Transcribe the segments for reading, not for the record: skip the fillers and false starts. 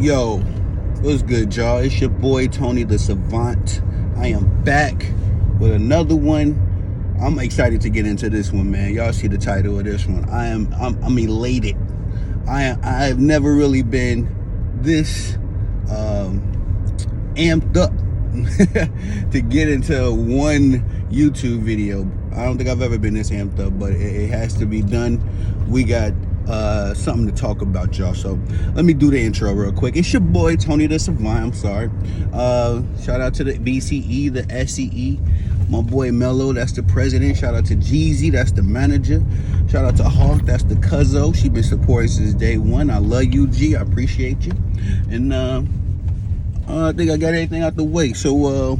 Yo, what's good, y'all? It's your boy Tony the Savant. I am back with another one. I'm excited to get into this one, man. Y'all see the title of this one. I'm elated. I have never really been this amped up to get into one YouTube video. I don't think I've ever been this amped up, but it has to be done. We got something to talk about, y'all. So let me do the intro real quick. It's your boy Tony the Savant. I'm sorry. Shout out to the BCE, the SCE. My boy Mello, that's the president. Shout out to Jeezy, that's the manager. Shout out to Hawk, that's the cuzzo. She been supporting since day one. I love you, G. I appreciate you. And I think I got everything out the way. So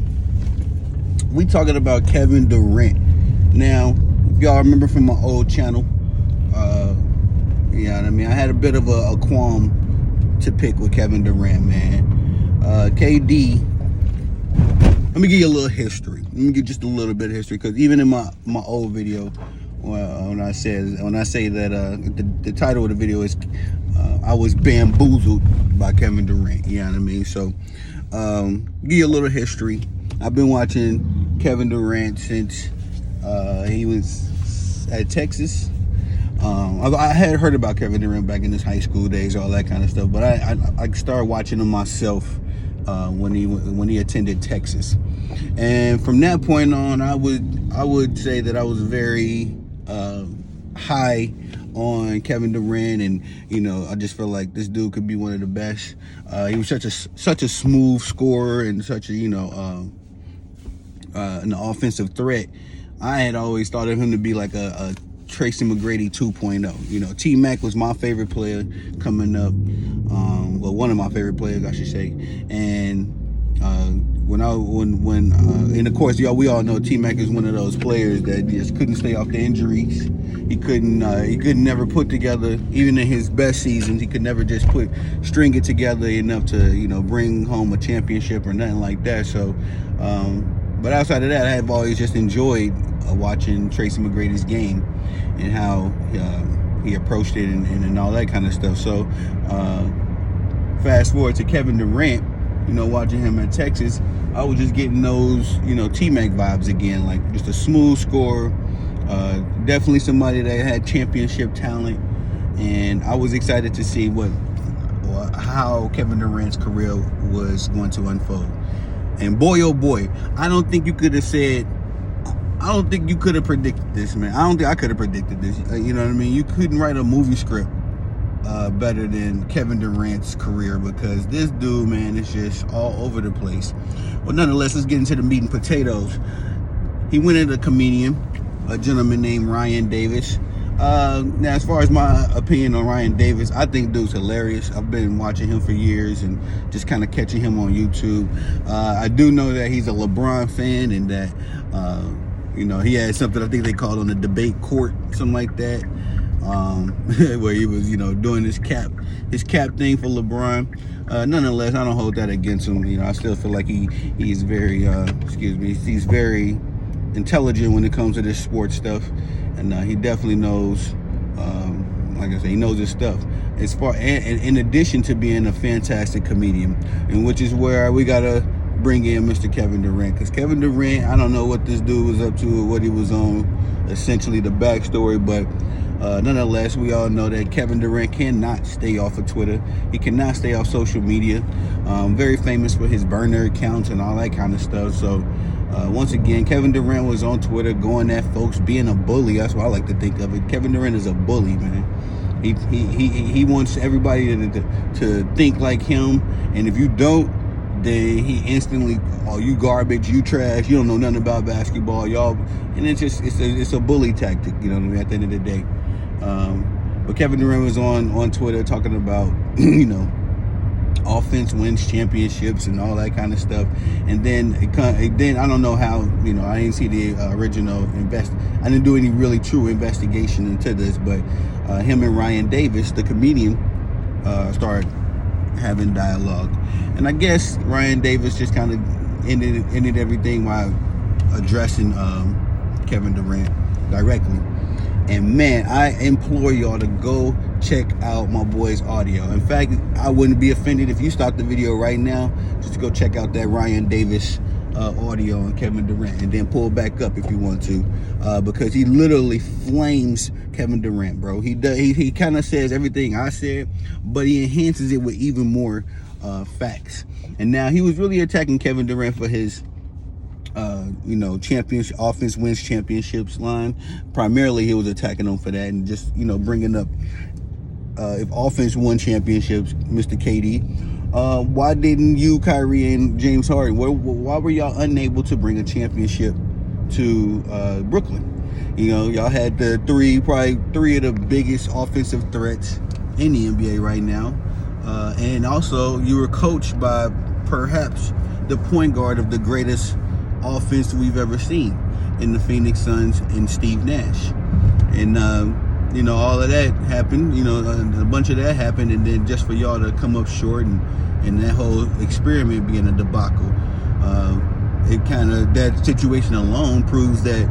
we talking about Kevin Durant. Now, if y'all remember from my old channel, you know what I mean? I had a bit of a qualm to pick with Kevin Durant, man. KD, let me give you a little history. Let me give just a little bit of history, because even in my old video, when I say that the title of the video is I was bamboozled by Kevin Durant. You know what I mean? So give you a little history. I've been watching Kevin Durant since he was at Texas. I had heard about Kevin Durant back in his high school days, all that kind of stuff, but I started watching him myself when he attended Texas, and from that point on, I would say that I was very high on Kevin Durant, and you know, I just felt like this dude could be one of the best. He was such a smooth scorer and such a an offensive threat. I had always thought of him to be like a Tracy McGrady 2.0. You know, T-Mac was my favorite player coming up. Well, one of my favorite players, I should say. And and of course, y'all, we all know T-Mac is one of those players that just couldn't stay off the injuries. He couldn't never put together, even in his best seasons, he could never just string it together enough to, you know, bring home a championship or nothing like that. So, but outside of that, I have always just enjoyed watching Tracy McGrady's game and how he approached it and all that kind of stuff. So fast forward to Kevin Durant, you know, watching him at Texas, I was just getting those, you know, T-Mac vibes again, like just a smooth scorer, definitely somebody that had championship talent, and I was excited to see how Kevin Durant's career was going to unfold. And boy, oh boy, I don't think you could have predicted this, man. I don't think I could have predicted this. You know what I mean? You couldn't write a movie script better than Kevin Durant's career, because this dude, man, is just all over the place. Well, nonetheless, let's get into the meat and potatoes. He went into a comedian, a gentleman named Ryan Davis. Now, as far as my opinion on Ryan Davis, I think dude's hilarious. I've been watching him for years and just kind of catching him on YouTube. I do know that he's a LeBron fan, and that you know, he had something I think they called on the debate court, something like that, where he was, you know, doing his cap thing for LeBron. Nonetheless, I don't hold that against him. You know, I still feel like he's very he's very intelligent when it comes to this sports stuff, and he definitely knows, like I said, he knows his stuff. As far and in addition to being a fantastic comedian, and which is where we gotta bring in Mr. Kevin Durant, because Kevin Durant, I don't know what this dude was up to or what he was on, essentially the backstory, but nonetheless, we all know that Kevin Durant cannot stay off of Twitter. He cannot stay off social media. Very famous for his burner accounts and all that kind of stuff. So once again, Kevin Durant was on Twitter going at folks, being a bully. That's what I like to think of it. Kevin Durant is a bully, man. He wants everybody to think like him, and if you don't, then he instantly, oh, you garbage, you trash, you don't know nothing about basketball, y'all. And it's a bully tactic, you know what I mean, at the end of the day. But Kevin Durant was on Twitter talking about, you know, offense wins championships and all that kind of stuff. And then I don't know how, you know, I didn't see the original I didn't do any really true investigation into this, but him and Ryan Davis, the comedian, started having dialogue, and I guess Ryan Davis just kind of ended everything while addressing Kevin Durant directly. And man, I implore y'all to go check out my boy's audio. In fact, I wouldn't be offended if you stop the video right now just to go check out that Ryan Davis audio on Kevin Durant, and then pull back up if you want to, because he literally flames Kevin Durant, bro. He kind of says everything I said, but he enhances it with even more facts. And now he was really attacking Kevin Durant for his championship offense wins championships line. Primarily, he was attacking him for that, and just bringing up if offense won championships, Mr. KD, why didn't you, Kyrie, and James Harden? Why were y'all unable to bring a championship to Brooklyn? Y'all had probably three of the biggest offensive threats in the NBA right now, and also you were coached by perhaps the point guard of the greatest offense we've ever seen in the Phoenix Suns and Steve Nash. And all of that happened, a bunch of that happened, and then just for y'all to come up short and that whole experiment being a debacle, that situation alone proves that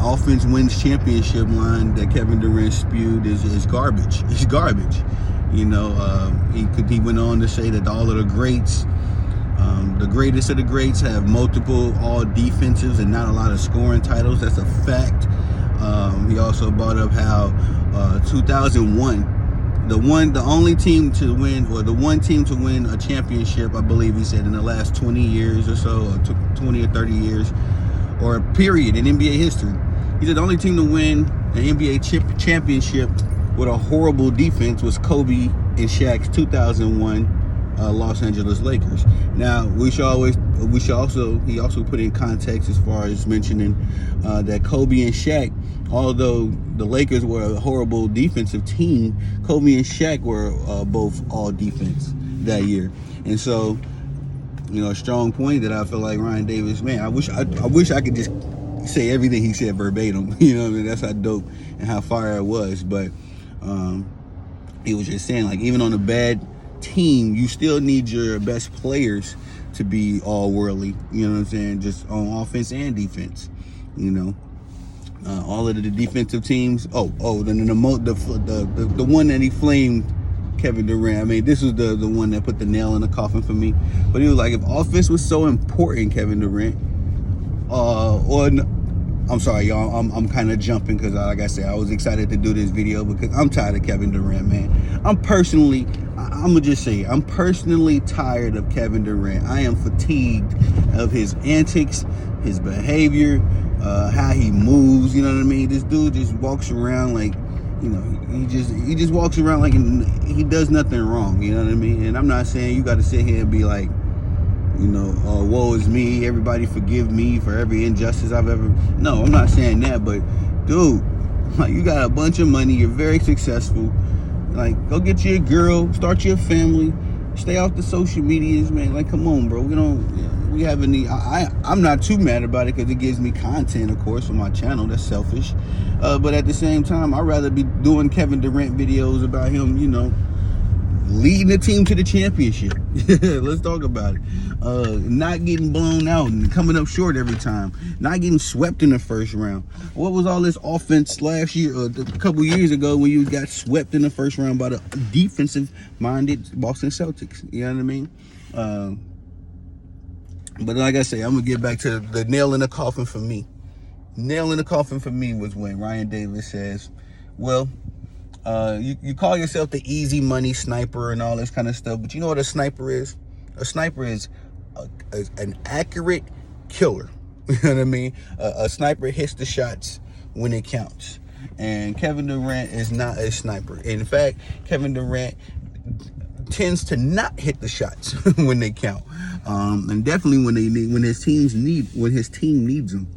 offense wins championship line that Kevin Durant spewed is garbage. It's garbage. He went on to say that all of the greats, the greatest of the greats, have multiple all defensives and not a lot of scoring titles. That's a fact. He also brought up how 2001, the only team to win, or the one team to win a championship, I believe he said, in the last 20 years or so, or 20 or 30 years, or a period in NBA history. He said the only team to win an NBA championship with a horrible defense was Kobe and Shaq's 2001 Los Angeles Lakers. Now, he also put in context as far as mentioning that Kobe and Shaq, although the Lakers were a horrible defensive team, Kobe and Shaq were both all defense that year. And so, a strong point that I feel like Ryan Davis, man, I wish I could just say everything he said verbatim. That's how dope and how fire it was. But he was just saying, like, even on a bad team, you still need your best players to be all worldly, just on offense and defense. All of the defensive teams. The one that he flamed Kevin Durant. I mean, this was the one that put the nail in the coffin for me. But he was like, if offense was so important, Kevin Durant, I'm sorry, y'all. I'm kind of jumping because, like I said, I was excited to do this video because I'm tired of Kevin Durant, man. I'm personally tired of Kevin Durant. I am fatigued of his antics, his behavior, how he moves. You know what I mean? This dude just walks around like, he just walks around like he does nothing wrong. You know what I mean? And I'm not saying you got to sit here and be like, woe is me, everybody forgive me for every injustice I've ever. No, I'm not saying that, but dude, like, you got a bunch of money, you're very successful. Like, go get you a girl, start your family, stay off the social medias, man. Like, come on, bro. I'm not too mad about it because it gives me content, of course, for my channel. That's selfish. But at the same time, I'd rather be doing Kevin Durant videos about him, leading the team to the championship. Let's talk about it. Not getting blown out and coming up short every time. Not getting swept in the first round. What was all this offense last year, a couple years ago, when you got swept in the first round by the defensive-minded Boston Celtics? You know what I mean? But like I say, I'm going to get back to the nail in the coffin for me. Nail in the coffin for me was when Ryan Davis says, well, you call yourself the easy money sniper and all this kind of stuff, but you know what a sniper is? A sniper is an accurate killer. You know what I mean? A sniper hits the shots when it counts. And Kevin Durant is not a sniper. In fact, Kevin Durant tends to not hit the shots when they count, and definitely when his team needs him.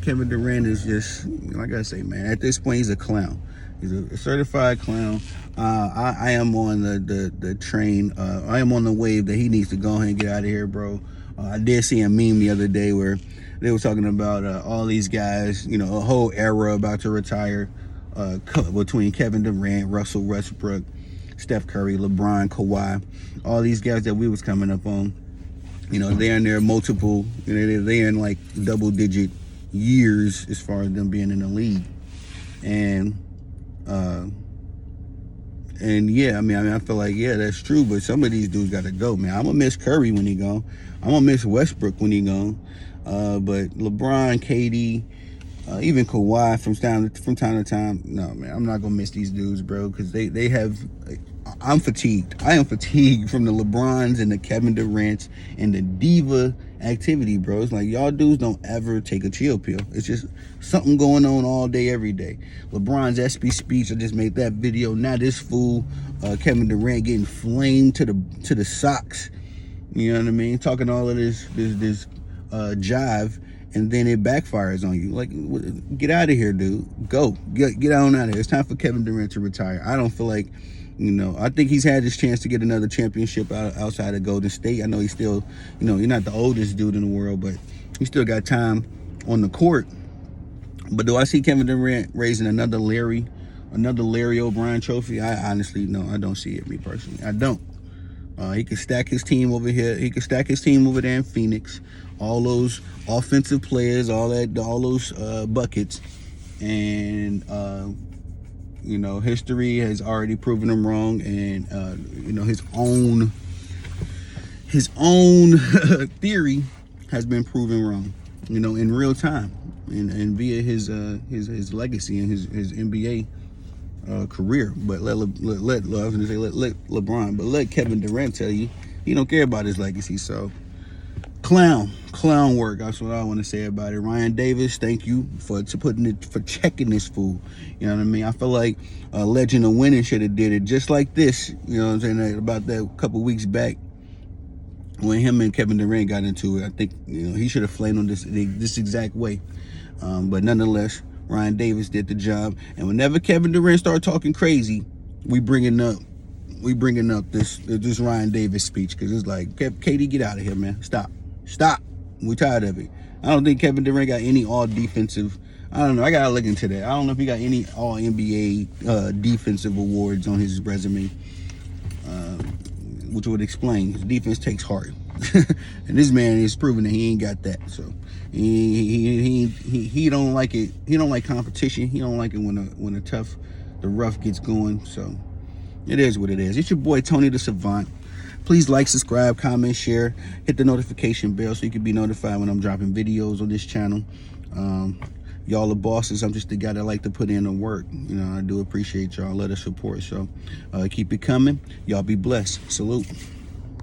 Kevin Durant is just, like I say, man, at this point he's a clown. He's a certified clown. I am on the train. I am on the wave that he needs to go ahead and get out of here, bro. I did see a meme the other day where they were talking about all these guys, a whole era about to retire, between Kevin Durant, Russell Westbrook, Steph Curry, LeBron, Kawhi, all these guys that we was coming up on. They're in their multiple, they're in like double-digit years as far as them being in the league. And And yeah, I feel like, yeah, that's true. But some of these dudes got to go, man. I'm gonna miss Curry when he gone. I'm gonna miss Westbrook when he gone. But LeBron, KD, even Kawhi from time to time. No, man, I'm not gonna miss these dudes, bro, because they have. I'm fatigued. I am fatigued from the LeBrons and the Kevin Durants and the diva activity, bro. It's like y'all dudes don't ever take a chill pill. It's just something going on all day, every day. LeBron's SB speech, I just made that video. Now this fool, Kevin Durant, getting flamed to the socks. You know what I mean? Talking all of this jive, and then it backfires on you. Like, get out of here, dude. Go. Get on out of here. It's time for Kevin Durant to retire. I don't feel like, I think he's had his chance to get another championship outside of Golden State. I know he's still, you're not the oldest dude in the world, but he still got time on the court. But do I see Kevin Durant raising another Larry O'Brien trophy? I honestly, no, I don't see it, me personally. I don't. He could stack his team over here. He could stack his team over there in Phoenix. All those offensive players, all those buckets, and history has already proven him wrong, and his own theory has been proven wrong. In real time, and via his legacy and his NBA career. But let LeBron, but let Kevin Durant tell you, he don't care about his legacy. So clown work. That's what I want to say about it. Ryan Davis, thank you for checking this fool. You know what I mean? I feel like Legend of Winning should have did it just like this. You know what I'm saying? About that a couple weeks back when him and Kevin Durant got into it. I think he should have flamed on this exact way. But nonetheless, Ryan Davis did the job. And whenever Kevin Durant start talking crazy, we bringing up this Ryan Davis speech, because it's like, KD, get out of here, man. Stop. We tired of it. I don't think Kevin Durant got any all defensive. I don't know. I gotta look into that. I don't know if he got any all NBA defensive awards on his resume, which would explain his defense takes heart. And this man is proving that he ain't got that. So he don't like it. He don't like competition. He don't like it when the rough gets going. So it is what it is. It's your boy Tony the Savant. Please like, subscribe, comment, share, hit the notification bell so you can be notified when I'm dropping videos on this channel. Y'all are bosses. I'm just the guy that like to put in the work. I do appreciate y'all. Let us support. So keep it coming. Y'all be blessed. Salute.